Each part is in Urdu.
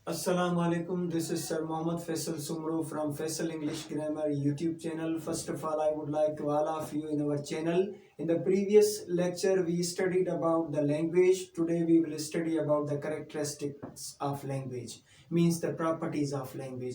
Assalamu alaikum. This is Sir Mohammad Faisal Sumro from Faisal English Grammar YouTube channel. First of all, I would like to all of you in our channel. In the previous lecture, we studied about the language. Today, we will study about the characteristics of language, means the properties of language.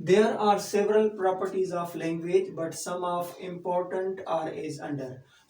There are several properties of language, but some of important are as under.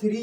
3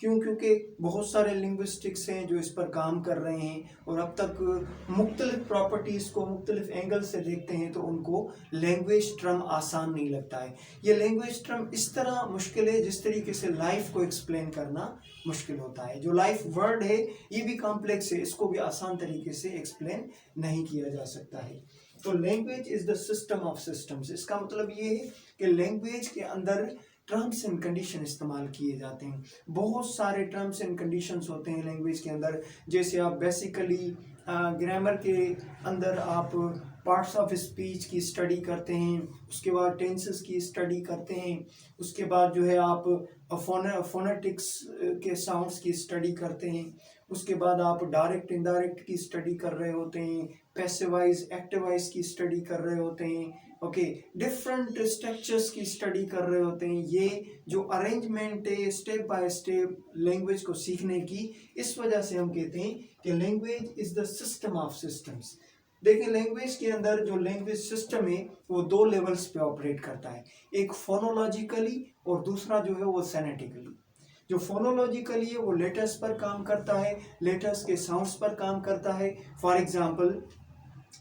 کیونکہ بہت سارے لنگوسٹکس ہیں جو اس پر کام کر رہے ہیں اور اب تک مختلف پراپرٹیز کو مختلف اینگل سے دیکھتے ہیں تو ان کو لینگویج ٹرم آسان نہیں لگتا ہے. یہ لینگویج ٹرم اس طرح مشکل ہے جس طریقے سے لائف کو ایکسپلین کرنا مشکل ہوتا ہے. جو لائف ورڈ ہے یہ بھی کمپلیکس ہے, اس کو بھی آسان طریقے سے ایکسپلین نہیں کیا جا سکتا ہے. تو language is the system of systems. اس کا مطلب یہ ہے کہ لینگویج کے اندر ٹرمس اینڈ کنڈیشن استعمال کیے جاتے ہیں. بہت سارے ٹرمس اینڈ کنڈیشنز ہوتے ہیں لینگویج کے اندر. جیسے آپ بیسیکلی گرامر کے اندر آپ پارٹس آف اسپیچ کی اسٹڈی کرتے ہیں, اس کے بعد ٹینسز کی اسٹڈی کرتے ہیں, اس کے بعد جو ہے آپ فونیٹکس کے ساؤنڈس کی اسٹڈی کرتے ہیں, اس کے بعد آپ ڈائریکٹ انڈائریکٹ کی اسٹڈی کر رہے ہوتے ہیں, پیسو وائز ایکٹیو وائز کی اسٹڈی کر رہے ہوتے ہیں, ڈفرنٹ اسٹرکچرز کی اسٹڈی کر رہے ہوتے ہیں. یہ جو ارینجمنٹ ہے اسٹیپ بائی اسٹیپ لینگویج کو سیکھنے کی, اس وجہ سے ہم کہتے ہیں کہ language is the system of systems. دیکھیں لینگویج کے اندر جو لینگویج سسٹم ہے وہ 2 لیولز پہ آپریٹ کرتا ہے, ایک فونولوجیکلی اور دوسرا جو ہے وہ سینیٹیکلی. جو فونولوجیکلی ہے وہ لیٹرز پر کام کرتا ہے, لیٹرز کے ساؤنڈز پر کام کرتا ہے. فار ایگزامپل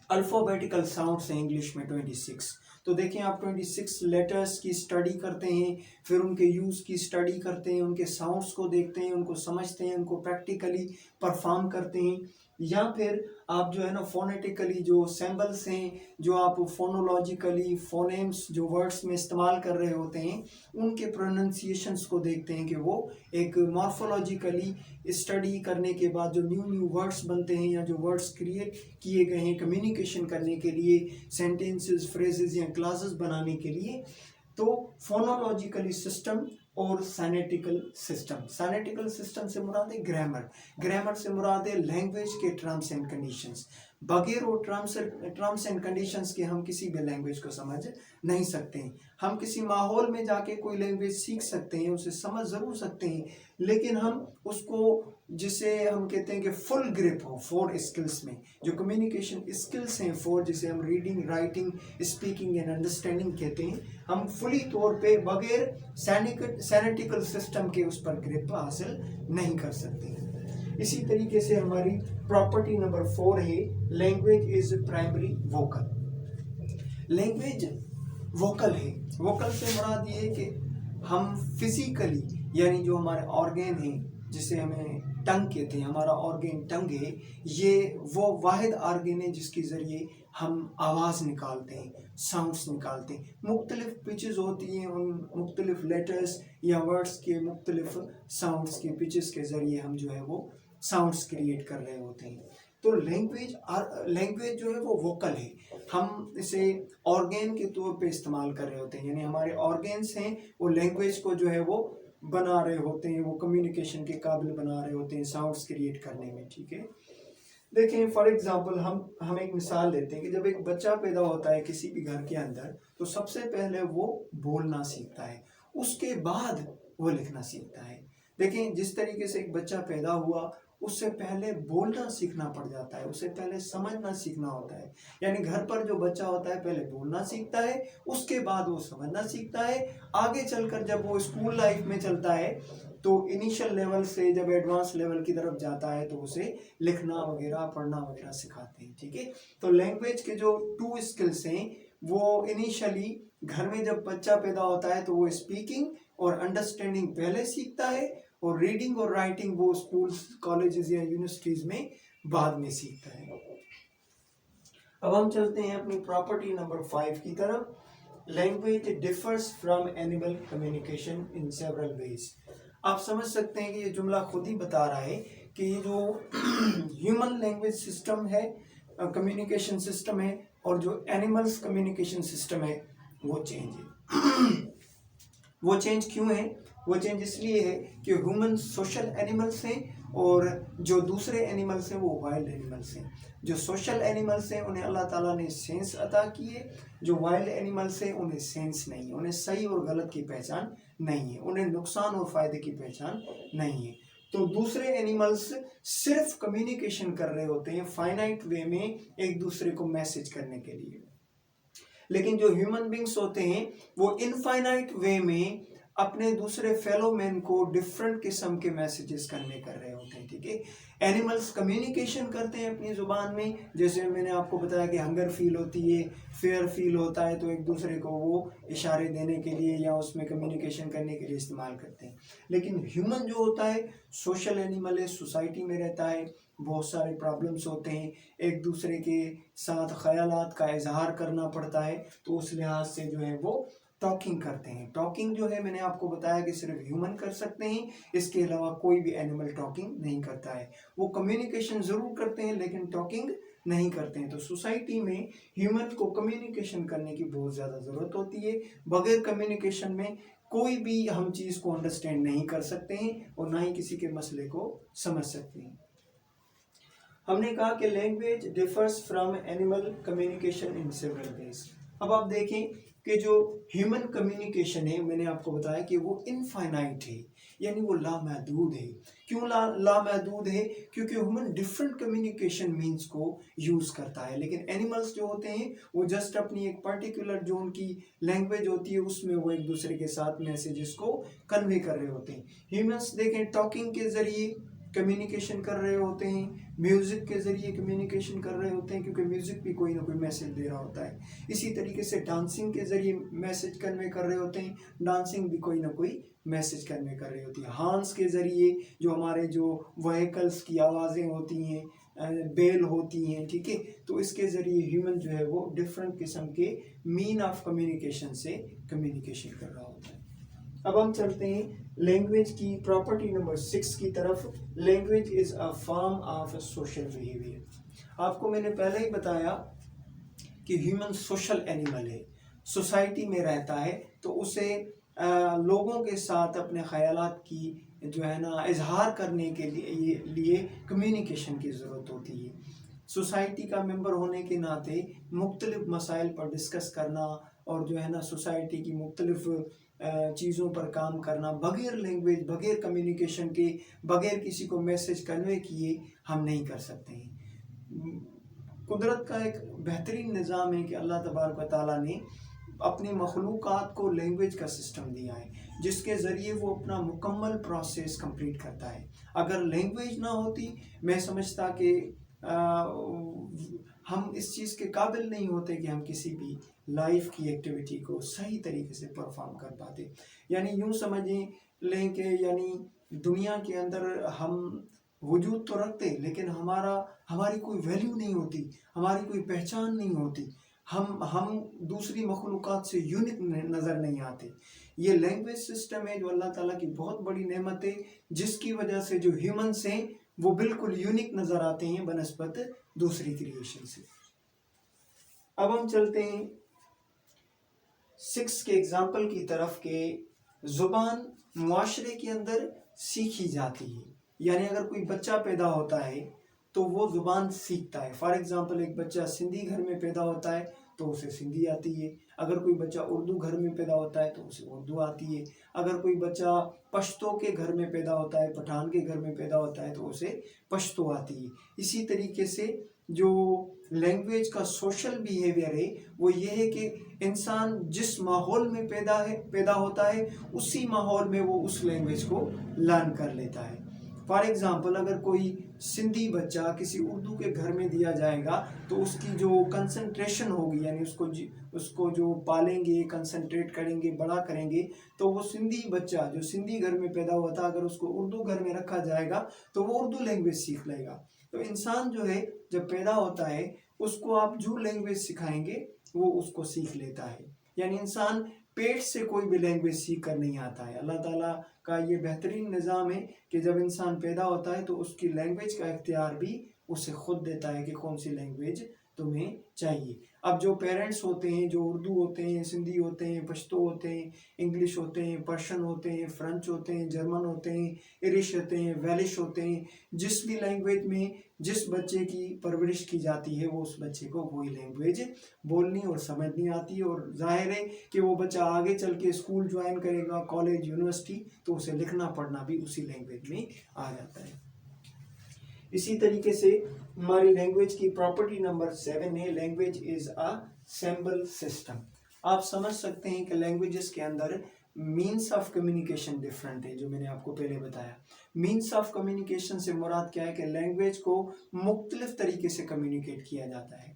الفابیٹیکل ساؤنڈس ہیں انگلش میں 26. تو دیکھیں آپ 26 لیٹرز کی اسٹڈی کرتے ہیں, پھر ان کے یوز کی اسٹڈی کرتے ہیں, ان کے ساؤنڈس کو دیکھتے ہیں, ان کو سمجھتے ہیں, ان کو پریکٹیکلی پرفارم کرتے ہیں. یا پھر آپ جو ہے نا فونیٹیکلی جو سیمبلس ہیں جو آپ فونولوجیکلی فونیمز جو ورڈس میں استعمال کر رہے ہوتے ہیں ان کے پروننسیشنز کو دیکھتے ہیں کہ وہ ایک مارفولوجیکلی اسٹڈی کرنے کے بعد جو نیو ورڈس بنتے ہیں یا جو ورڈس کریٹ کیے گئے ہیں کمیونیکیشن کرنے کے لیے, سینٹینسز, فریزز یا کلاسز بنانے کے لیے. تو فونولوجیکلی سسٹم اور سینیٹیکل سسٹم. سینیٹیکل سسٹم سے مراد ہے گرامر, گرامر سے مراد ہے لینگویج کے ٹرمس اینڈ کنڈیشنز. بغیر وہ ٹرمس اینڈ کنڈیشنز کے ہم کسی بھی لینگویج کو سمجھ نہیں سکتے ہیں. ہم کسی ماحول میں جا کے کوئی لینگویج سیکھ سکتے ہیں, اسے سمجھ ضرور سکتے ہیں, لیکن ہم اس کو جسے ہم کہتے ہیں کہ فل گرپ ہو 4 اسکلز میں, جو کمیونیکیشن اسکلز ہیں 4, جسے ہم reading, writing, speaking and understanding کہتے ہیں, ہم فلی طور پہ بغیر سینیٹیکل سسٹم کے اس پر گرپ حاصل نہیں کر سکتے ہیں. اسی طریقے سے ہماری پراپرٹی نمبر 4 ہے language is primary vocal. Language vocal ہے. ووکل سے مراد یہ ہے کہ ہم فزیکلی یعنی جو ہمارے آرگین ہیں جسے ہمیں ٹنگ کہتے ہیں, ہمارا آرگین ٹنگ ہے, یہ وہ واحد آرگین ہے جس کے ذریعے ہم آواز نکالتے ہیں, ساؤنڈس نکالتے ہیں. مختلف پچز ہوتی ہیں, ان مختلف لیٹرز یا ورڈز کے مختلف ساؤنڈس کے پچز کے ذریعے ہم جو ہے وہ ساؤنڈس کریٹ کر رہے ہوتے ہیں. تو لینگویج جو ہے وہ ووکل ہے, ہم اسے آرگین کے طور پہ استعمال کر رہے ہوتے ہیں, یعنی ہمارے آرگینس ہیں وہ لینگویج کو جو ہے وہ بنا رہے ہوتے ہیں, وہ کمیونیکیشن کے قابل بنا رہے ہوتے ہیں ساؤنڈس کریٹ کرنے میں. ٹھیک ہے, دیکھیں فار ایگزامپل ہم ایک مثال لیتے ہیں کہ جب ایک بچہ پیدا ہوتا ہے کسی بھی گھر کے اندر تو سب سے پہلے وہ بولنا سیکھتا ہے, اس کے بعد وہ لکھنا سیکھتا ہے. دیکھیں جس طریقے سے ایک بچہ پیدا ہوا اس سے پہلے بولنا سیکھنا پڑ جاتا ہے, اس سے پہلے سمجھنا سیکھنا ہوتا ہے. یعنی گھر پر جو بچہ ہوتا ہے پہلے بولنا سیکھتا ہے, اس کے بعد وہ سمجھنا سیکھتا ہے. آگے چل کر جب وہ اسکول لائف میں چلتا ہے تو انیشل لیول سے جب ایڈوانس لیول کی طرف جاتا ہے تو اسے لکھنا وغیرہ پڑھنا وغیرہ سکھاتے ہیں. ٹھیک ہے, تو لینگویج کے جو 2 اسکلس ہیں وہ انیشلی گھر میں جب بچہ پیدا ہوتا ہے تو وہ اسپیکنگ اور انڈرسٹینڈنگ پہلے سیکھتا ہے, اور ریڈنگ اور رائٹنگ وہ اسکولز, کالجز یا یونیورسٹیز میں بعد میں سیکھتا ہے. اب ہم چلتے ہیں اپنی پراپرٹی نمبر 5 کی طرف. Language differs from animal communication in several ways. آپ سمجھ سکتے ہیں کہ یہ جملہ خود ہی بتا رہا ہے کہ یہ جو ہیومن لینگویج سسٹم ہے, کمیونیکیشن سسٹم ہے, اور جو اینیملز کمیونیکیشن سسٹم ہے وہ چینج ہے. وہ چینج کیوں ہے؟ وہ چینج اس لیے ہے کہ ہیومن سوشل اینیملس ہیں اور جو دوسرے اینیملس ہیں وہ وائلڈ اینیملس ہیں. جو سوشل اینیملس ہیں انہیں اللہ تعالیٰ نے سینس عطا کی ہے, جو وائلڈ اینیملس ہیں انہیں سینس نہیں ہے, انہیں صحیح اور غلط کی پہچان نہیں ہے, انہیں نقصان اور فائدے کی پہچان نہیں ہے. تو دوسرے اینیملس صرف کمیونیکیشن کر رہے ہوتے ہیں فائنائٹ وے میں ایک دوسرے کو میسج کرنے کے لیے, لیکن جو ہیومن بینگس ہوتے ہیں وہ انفائنائٹ وے میں اپنے دوسرے فیلو مین کو ڈفرنٹ قسم کے میسیجز کنوے کر رہے ہوتے ہیں. ٹھیک ہے. اینیملز کمیونیکیشن کرتے ہیں اپنی زبان میں, جیسے میں نے آپ کو بتایا کہ ہنگر فیل ہوتی ہے, فیئر فیل ہوتا ہے, تو ایک دوسرے کو وہ اشارے دینے کے لیے یا اس میں کمیونیکیشن کرنے کے لیے استعمال کرتے ہیں. لیکن ہیومن جو ہوتا ہے سوشل اینیمل ہے, سوسائٹی میں رہتا ہے, بہت سارے پرابلمس ہوتے ہیں, ایک دوسرے کے ساتھ خیالات کا اظہار کرنا پڑتا ہے, تو اس لحاظ سے جو ہے وہ ٹاکنگ کرتے ہیں. ٹاکنگ جو ہے میں نے آپ کو بتایا کہ صرف ہیومن کر سکتے ہیں, اس کے علاوہ کوئی بھی اینیمل ٹاکنگ نہیں کرتا ہے. وہ کمیونیکیشن ضرور کرتے ہیں لیکن ٹاکنگ نہیں کرتے ہیں. تو سوسائٹی میں ہیومن کو کمیونیکیشن کرنے کی بہت زیادہ ضرورت ہوتی ہے. بغیر کمیونیکیشن میں کوئی بھی ہم چیز کو انڈرسٹینڈ نہیں کر سکتے ہیں اور نہ ہی کسی کے مسئلے کو سمجھ سکتے ہیں. ہم نے کہا کہ language differs from animal communication in several ways. اب آپ دیکھیں کہ جو ہیومن کمیونیکیشن ہے میں نے آپ کو بتایا کہ وہ انفائنائٹ ہے, یعنی وہ لامحدود ہے. کیوں لامحدود ہے؟ کیونکہ ہیومن ڈفرنٹ کمیونیکیشن مینس کو یوز کرتا ہے, لیکن اینیملز جو ہوتے ہیں وہ جسٹ اپنی ایک پرٹیکولر جو ان کی لینگویج ہوتی ہے اس میں وہ ایک دوسرے کے ساتھ میسیجز کو کنوے کر رہے ہوتے ہیں. ہیومنس دیکھیں ٹاکنگ کے ذریعے کمیونیکیشن کر رہے ہوتے ہیں, میوزک کے ذریعے کمیونیکیشن کر رہے ہوتے ہیں کیونکہ میوزک بھی کوئی نہ کوئی میسیج دے رہا ہوتا ہے. اسی طریقے سے ڈانسنگ کے ذریعے میسیج کنوے کر رہے ہوتے ہیں, ڈانسنگ بھی کوئی نہ کوئی میسیج کنوے کر رہی ہوتی ہے. ہارنس کے ذریعے جو ہمارے جو وہیکلس کی آوازیں ہوتی ہیں, بیل ہوتی ہیں, ٹھیک ہے, تو اس کے ذریعے ہیومن جو ہے وہ ڈفرنٹ قسم کے مین آف کمیونیکیشن سے کمیونیکیشن کر رہا ہوتا ہے. اب ہم چلتے ہیں لینگویج کی پراپرٹی نمبر 6 کی طرف. Language is a form of social behaviour. آپ کو میں نے پہلے ہی بتایا کہ ہیومن سوشل اینیمل ہے, سوسائٹی میں رہتا ہے, تو اسے لوگوں کے ساتھ اپنے خیالات کی جو ہے نا اظہار کرنے کے لیے کمیونیکیشن کی ضرورت ہوتی ہے. سوسائٹی کا ممبر ہونے کے ناطے مختلف مسائل پر ڈسکس کرنا اور جو ہے نا سوسائٹی کی مختلف چیزوں پر کام کرنا بغیر لینگویج, بغیر کمیونیکیشن کے, بغیر کسی کو میسیج کنوے کیے ہم نہیں کر سکتے ہیں. قدرت کا ایک بہترین نظام ہے کہ اللہ تبارک و تعالیٰ نے اپنی مخلوقات کو لینگویج کا سسٹم دیا ہے جس کے ذریعے وہ اپنا مکمل پروسیس کمپلیٹ کرتا ہے. اگر لینگویج نہ ہوتی میں سمجھتا کہ ہم اس چیز کے قابل نہیں ہوتے کہ ہم کسی بھی لائف کی ایکٹیویٹی کو صحیح طریقے سے پرفارم کر پاتے. یعنی یوں سمجھیں لیں کہ یعنی دنیا کے اندر ہم وجود تو رکھتے لیکن ہماری کوئی ویلیو نہیں ہوتی, ہماری کوئی پہچان نہیں ہوتی, ہم دوسری مخلوقات سے یونک نظر نہیں آتے. یہ لینگویج سسٹم ہے جو اللہ تعالیٰ کی بہت بڑی نعمت ہے, جس کی وجہ سے جو ہیومنس ہیں وہ بالکل یونک نظر آتے ہیں بنسبت دوسری کریشن سے. اب ہم چلتے ہیں 6 کے ایگزامپل کی طرف کہ زبان معاشرے کے اندر سیکھی جاتی ہے. یعنی اگر کوئی بچہ پیدا ہوتا ہے تو وہ زبان سیکھتا ہے. فار ایگزامپل ایک بچہ سندھی گھر میں پیدا ہوتا ہے تو اسے سندھی آتی ہے. اگر کوئی بچہ اردو گھر میں پیدا ہوتا ہے تو اسے اردو آتی ہے. اگر کوئی بچہ پشتو کے گھر میں پیدا ہوتا ہے, پٹھان کے گھر میں پیدا ہوتا ہے تو اسے پشتو آتی ہے. اسی طریقے سے جو لینگویج کا سوشل بیہیویئر ہے وہ یہ ہے کہ انسان جس ماحول میں پیدا ہوتا ہے اسی ماحول میں وہ اس لینگویج کو لرن کر لیتا ہے. فار ایگزامپل اگر کوئی سندھی بچہ کسی اردو کے گھر میں دیا جائے گا تو اس کی جو کنسنٹریشن ہوگی, یعنی اس کو جو پالیں گے, کنسنٹریٹ کریں گے, بڑا کریں گے, تو وہ سندھی بچہ جو سندھی گھر میں پیدا ہوا تھا اگر اس کو اردو گھر میں رکھا جائے گا تو وہ اردو لینگویج سیکھ لے گا. تو انسان جو ہے جب پیدا ہوتا ہے اس کو آپ جو لینگویج سکھائیں گے وہ اس کو سیکھ لیتا ہے. یعنی انسان پیٹ سے کوئی بھی لینگویج سیکھ کر نہیں آتا ہے. اللہ تعالیٰ کا یہ بہترین نظام ہے کہ جب انسان پیدا ہوتا ہے تو اس کی لینگویج کا اختیار بھی اسے خود دیتا ہے کہ کون سی لینگویج تمہیں چاہیے. اب جو پیرنٹس ہوتے ہیں جو اردو ہوتے ہیں, سندھی ہوتے ہیں, پشتو ہوتے ہیں, انگلش ہوتے ہیں, پرشین ہوتے ہیں, فرنچ ہوتے ہیں, جرمن ہوتے ہیں, ارش ہوتے ہیں, ویلش ہوتے ہیں, جس بھی لینگویج میں جس بچے کی پرورش کی جاتی ہے وہ اس بچے کو وہی لینگویج بولنی اور سمجھنی آتی ہے. اور ظاہر ہے کہ وہ بچہ آگے چل کے اسکول جوائن کرے گا, کالج, یونیورسٹی, تو اسے لکھنا پڑھنا بھی اسی لینگویج میں آ جاتا ہے. اسی طریقے سے ہماری لینگویج کی پراپرٹی نمبر 7 ہے language is a symbol system. آپ سمجھ سکتے ہیں کہ لینگویجز کے اندر مینس آف کمیونیکیشن ڈفرینٹ ہے، جو میں نے آپ کو پہلے بتایا. مینس آف کمیونیکیشن سے مراد کیا ہے کہ لینگویج کو مختلف طریقے سے کمیونیکیٹ کیا جاتا ہے.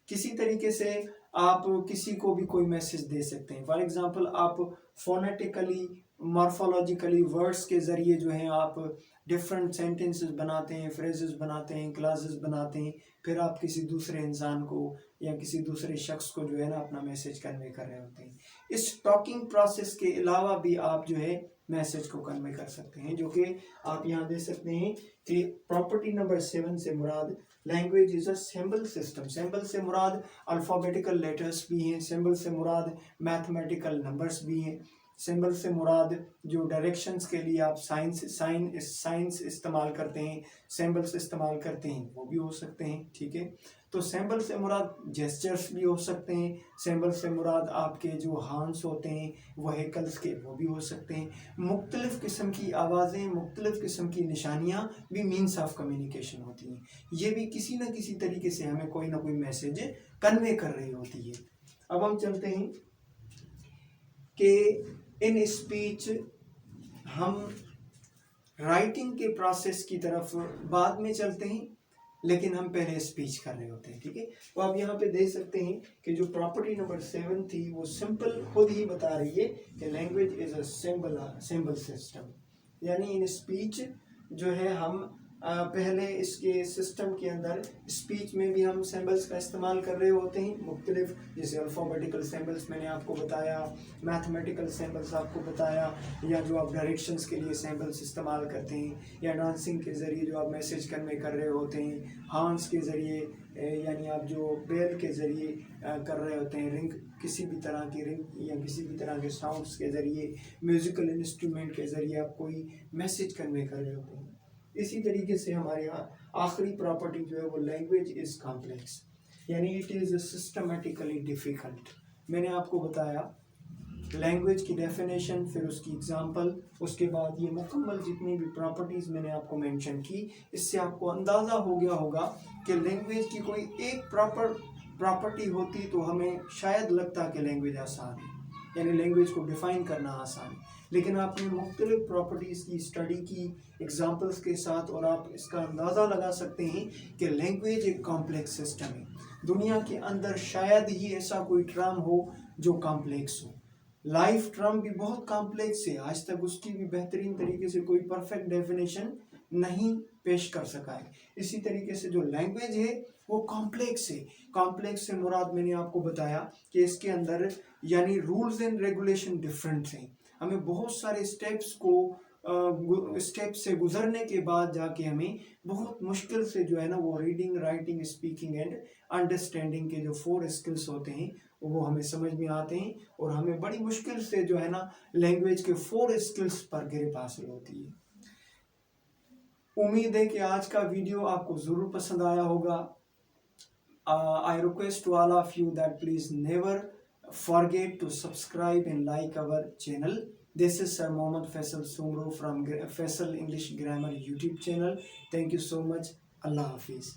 کسی طریقے سے آپ کسی کو بھی کوئی میسج دے سکتے ہیں. فار ایگزامپل آپ فونیٹیکلی مارفولوجیکلی ورڈس کے ذریعے جو ہیں آپ ڈفرینٹ سینٹینسز بناتے ہیں، فریزز بناتے ہیں، کلازز بناتے ہیں، پھر آپ کسی دوسرے انسان کو یا کسی دوسرے شخص کو جو ہے نا اپنا میسج کنوے کر رہے ہوتے ہیں. اس ٹاکنگ پروسیس کے علاوہ بھی آپ جو ہے میسج کو کنوے کر سکتے ہیں، جو کہ آپ یہاں دے سکتے ہیں کہ پراپرٹی نمبر 7 سے مراد language is a symbol system. Symbol سے مراد الفابیٹیکل لیٹرز بھی ہیں، سمبل سے مراد میتھمیٹیکل نمبرز بھی ہیں، سمبل سے مراد جو ڈائریکشنز کے لیے آپ سائنس استعمال کرتے ہیں، سمبلز استعمال کرتے ہیں، وہ بھی ہو سکتے ہیں. ٹھیک ہے، تو سمبل سے مراد جیسچرز بھی ہو سکتے ہیں، سمبل سے مراد آپ کے جو ہانڈس ہوتے ہیں وہیکلز کے، وہ بھی ہو سکتے ہیں. مختلف قسم کی آوازیں، مختلف قسم کی نشانیاں بھی مینس آف کمیونیکیشن ہوتی ہیں. یہ بھی کسی نہ کسی طریقے سے ہمیں کوئی نہ کوئی میسج کنوے کر رہی ہوتی ہے. اب ہم چلتے ہیں کہ ان اسپیچ ہم رائٹنگ کے پروسیس کی طرف بعد میں چلتے ہیں، لیکن ہم پہلے اسپیچ کر رہے ہوتے ہیں. ٹھیک ہے، تو آپ یہاں پہ دیکھ سکتے ہیں کہ جو پراپرٹی نمبر 7 تھی وہ سمپل خود ہی بتا رہی ہے کہ language is a symbol system. یعنی ان اسپیچ جو ہے ہم پہلے اس کے سسٹم کے اندر اسپیچ میں بھی ہم سمبلس کا استعمال کر رہے ہوتے ہیں مختلف، جیسے الفابیٹیکل سمبلس میں نے آپ کو بتایا، میتھمیٹیکل سمبلس آپ کو بتایا، یا جو آپ ڈائریکشنز کے لیے سمبلس استعمال کرتے ہیں، یا ڈانسنگ کے ذریعے جو آپ میسج کنوے کر رہے ہوتے ہیں، ہانس کے ذریعے یعنی آپ جو بیل کے ذریعے کر رہے ہوتے ہیں، رنگ کسی بھی طرح کی رنگ یا کسی بھی طرح کے ساؤنڈس کے ذریعے، میوزیکل انسٹرومنٹ کے ذریعے آپ کوئی میسج کنوے کر رہے ہوتے ہیں. اسی طریقے سے ہمارے یہاں آخری پراپرٹی جو ہے وہ لینگویج از کمپلیکس، یعنی اٹ از سسٹمیٹیکلی ڈیفیکلٹ. میں نے آپ کو بتایا لینگویج کی ڈیفینیشن، پھر اس کی اگزامپل، اس کے بعد یہ مکمل جتنی بھی پراپرٹیز میں نے آپ کو مینشن کی. اس سے آپ کو اندازہ ہو گیا ہوگا کہ لینگویج کی کوئی ایک پراپرٹی ہوتی تو ہمیں شاید لگتا کہ لینگویج آسان ہے، یعنی لینگویج کو ڈیفائن کرنا آسان ہے. لیکن آپ نے مختلف پراپرٹیز کی اسٹڈی کی ایگزامپلس کے ساتھ، اور آپ اس کا اندازہ لگا سکتے ہیں کہ لینگویج ایک کمپلیکس سسٹم ہے. دنیا کے اندر شاید ہی ایسا کوئی ٹرم ہو جو کمپلیکس ہو. لائف ٹرم بھی بہت کمپلیکس ہے، آج تک اس کی بھی بہترین طریقے سے کوئی پرفیکٹ ڈیفینیشن نہیں پیش کر سکا ہے. اسی طریقے سے جو لینگویج ہے وہ کمپلیکس ہے. کمپلیکس سے مراد میں نے آپ کو بتایا کہ اس کے اندر یعنی رولز اینڈ ریگولیشن ڈفرینٹ ہیں. ہمیں بہت سارے اسٹیپ سے گزرنے کے بعد جا کے ہمیں بہت مشکل سے جو ہے نا وہ reading, writing, speaking and understanding کے جو 4 اسکلس ہوتے ہیں وہ ہمیں سمجھ میں آتے ہیں، اور ہمیں بڑی مشکل سے جو ہے نا لینگویج کے 4 اسکلس پر گرپ حاصل ہوتی ہے. امید ہے کہ آج کا ویڈیو آپ کو ضرور پسند آیا ہوگا. I request to all of you that please never forget to subscribe and like our channel. This is Sir Mohammad Faisal Sumro from Faisal English Grammar YouTube channel. Thank you so much. Allah Hafiz.